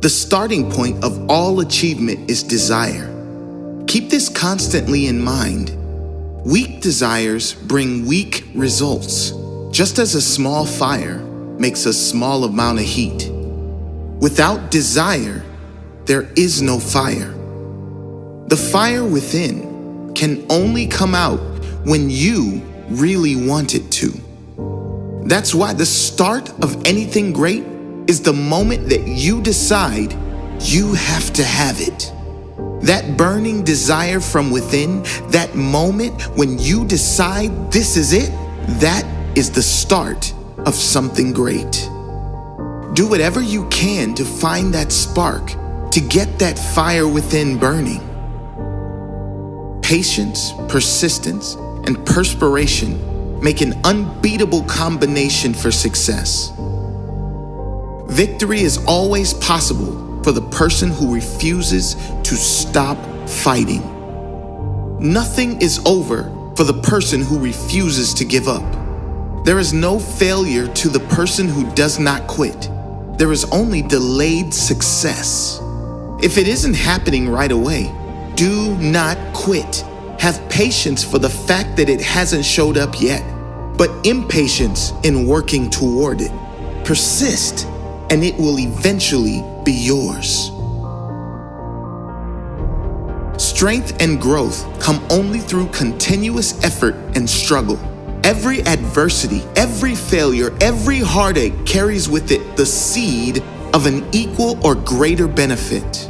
The starting point of all achievement is desire. Keep this constantly in mind. Weak desires bring weak results, just as a small fire makes a small amount of heat. Without desire, there is no fire. The fire within can only come out when you really want it to. That's why the start of anything great is the moment that you decide you have to have it. That burning desire from within, that moment when you decide this is it, that is the start of something great. Do whatever you can to find that spark, to get that fire within burning. Patience, persistence, and perspiration make an unbeatable combination for success. Victory is always possible for the person who refuses to stop fighting. Nothing is over for the person who refuses to give up. There is no failure to the person who does not quit. There is only delayed success. If it isn't happening right away, do not quit. Have patience for the fact that it hasn't showed up yet, but impatience in working toward it. Persist, and it will eventually be yours. Strength and growth come only through continuous effort and struggle. Every adversity, every failure, every heartache carries with it the seed of an equal or greater benefit.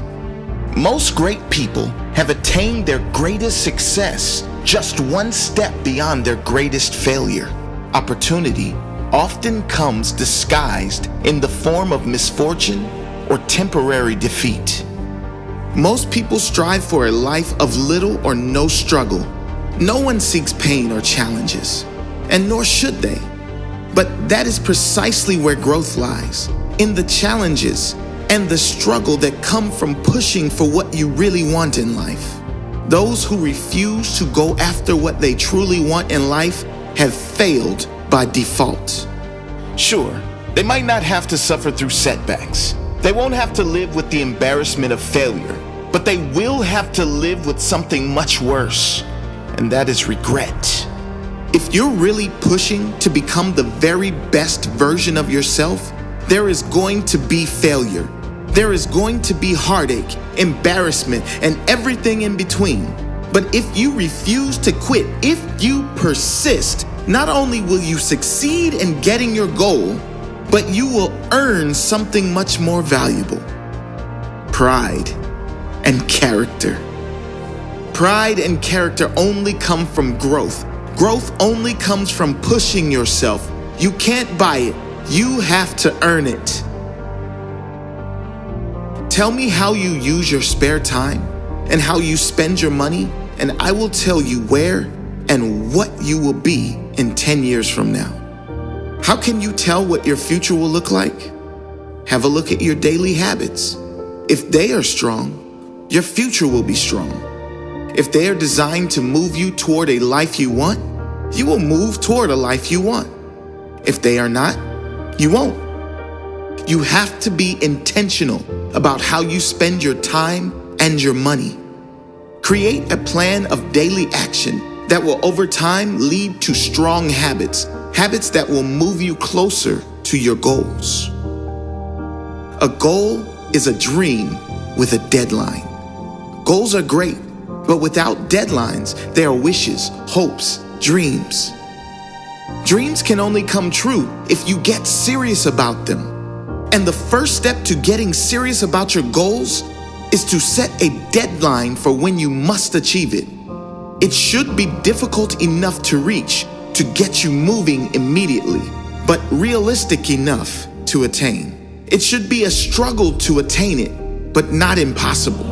Most great people have attained their greatest success just one step beyond their greatest failure. Opportunity often comes disguised in the form of misfortune or temporary defeat. Most people strive for a life of little or no struggle. No one seeks pain or challenges, and nor should they. But that is precisely where growth lies, in the challenges and the struggle that come from pushing for what you really want in life. Those who refuse to go after what they truly want in life have failed by default. Sure, they might not have to suffer through setbacks. They won't have to live with the embarrassment of failure, but they will have to live with something much worse, and that is regret. If you're really pushing to become the very best version of yourself, there is going to be failure. There is going to be heartache, embarrassment, and everything in between. But if you refuse to quit, if you persist, not only will you succeed in getting your goal, but you will earn something much more valuable: pride and character. Pride and character only come from growth. Growth only comes from pushing yourself. You can't buy it. You have to earn it. Tell me how you use your spare time and how you spend your money, and I will tell you where and what you will be in 10 years from now. How can you tell what your future will look like? Have a look at your daily habits. If they are strong, your future will be strong. If they are designed to move you toward a life you want, you will move toward a life you want. If they are not, you won't. You have to be intentional about how you spend your time and your money. Create a plan of daily action that will over time lead to strong habits, habits that will move you closer to your goals. A goal is a dream with a deadline. Goals are great, but without deadlines, they are wishes, hopes, dreams. Dreams can only come true if you get serious about them. And the first step to getting serious about your goals is to set a deadline for when you must achieve it. It should be difficult enough to reach to get you moving immediately, but realistic enough to attain. It should be a struggle to attain it, but not impossible.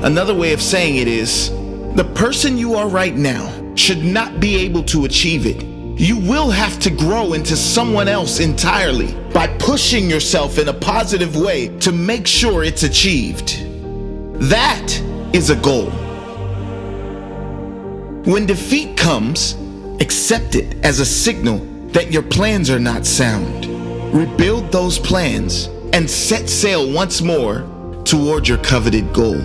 Another way of saying it is, the person you are right now should not be able to achieve it. You will have to grow into someone else entirely by pushing yourself in a positive way to make sure it's achieved. That is a goal. When defeat comes, accept it as a signal that your plans are not sound. Rebuild those plans and set sail once more toward your coveted goal.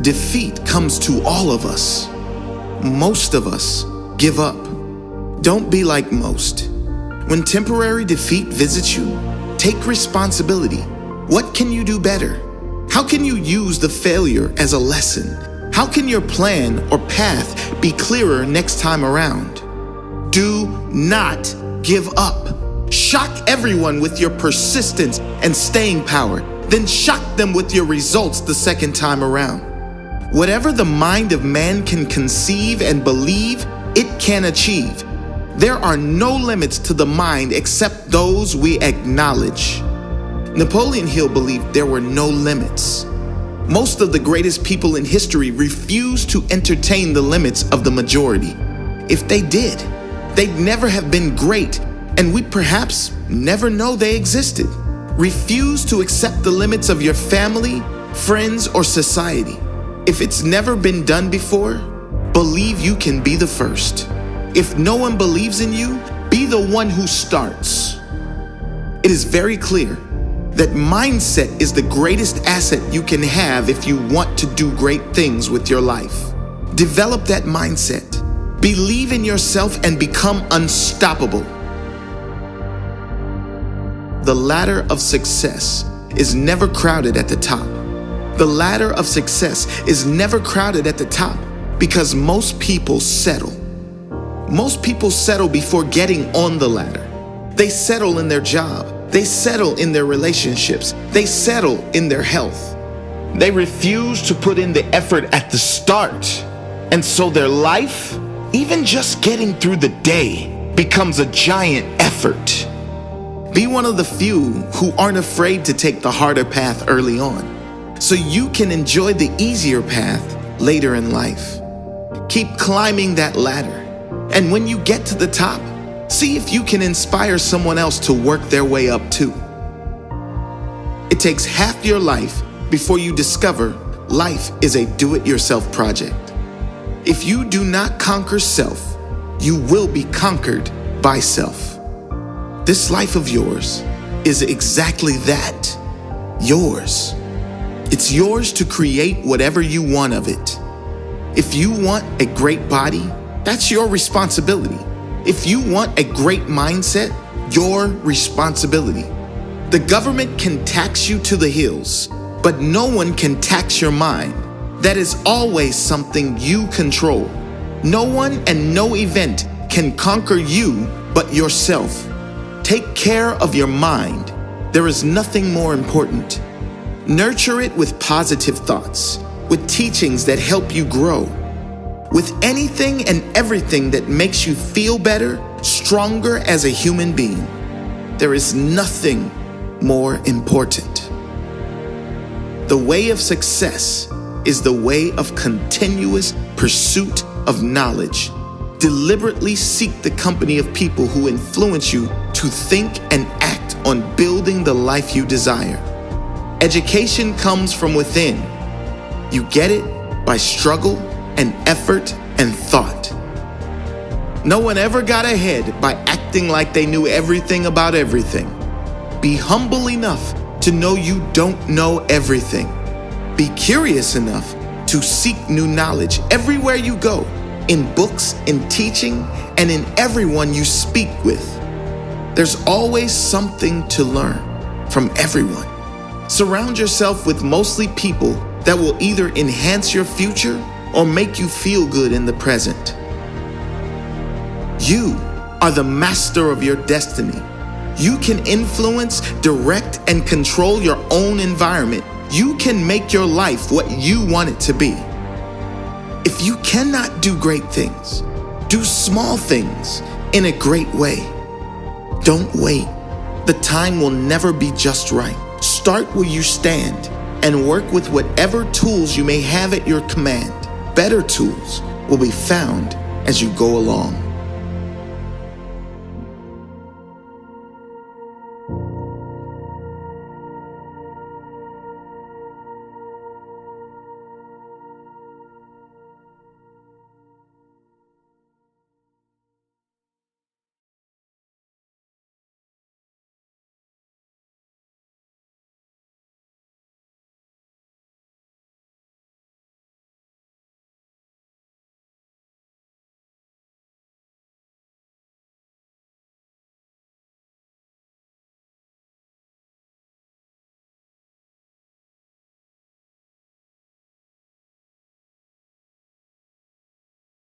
Defeat comes to all of us. Most of us give up. Don't be like most. When temporary defeat visits you, take responsibility. What can you do better? How can you use the failure as a lesson? How can your plan or path be clearer next time around? Do not give up. Shock everyone with your persistence and staying power, then shock them with your results the second time around. Whatever the mind of man can conceive and believe, it can achieve. There are no limits to the mind except those we acknowledge. Napoleon Hill believed there were no limits. Most of the greatest people in history refused to entertain the limits of the majority. If they did, they'd never have been great, and we'd perhaps never know they existed. Refuse to accept the limits of your family, friends, or society. If it's never been done before, believe you can be the first. If no one believes in you, be the one who starts. It is very clear that mindset is the greatest asset you can have if you want to do great things with your life. Develop that mindset. Believe in yourself and become unstoppable. The ladder of success is never crowded at the top. The ladder of success is never crowded at the top because most people settle. Most people settle before getting on the ladder. They settle in their job. They settle in their relationships. They settle in their health. They refuse to put in the effort at the start. And so their life, even just getting through the day, becomes a giant effort. Be one of the few who aren't afraid to take the harder path early on, so you can enjoy the easier path later in life. Keep climbing that ladder. And when you get to the top, see if you can inspire someone else to work their way up too. It takes half your life before you discover life is a do-it-yourself project. If you do not conquer self, you will be conquered by self. This life of yours is exactly that, yours. It's yours to create whatever you want of it. If you want a great body, that's your responsibility. If you want a great mindset, your responsibility. The government can tax you to the hills, but no one can tax your mind. That is always something you control. No one and no event can conquer you but yourself. Take care of your mind. There is nothing more important. Nurture it with positive thoughts, with teachings that help you grow, with anything and everything that makes you feel better, stronger as a human being. There is nothing more important. The way of success is the way of continuous pursuit of knowledge. Deliberately seek the company of people who influence you to think and act on building the life you desire. Education comes from within. You get it by struggle and effort and thought. No one ever got ahead by acting like they knew everything about everything. Be humble enough to know you don't know everything. Be curious enough to seek new knowledge everywhere you go, in books, in teaching, and in everyone you speak with. There's always something to learn from everyone. Surround yourself with mostly people that will either enhance your future or make you feel good in the present. You are the master of your destiny. You can influence, direct, and control your own environment. You can make your life what you want it to be. If you cannot do great things, do small things in a great way. Don't wait. The time will never be just right. Start where you stand and work with whatever tools you may have at your command. Better tools will be found as you go along.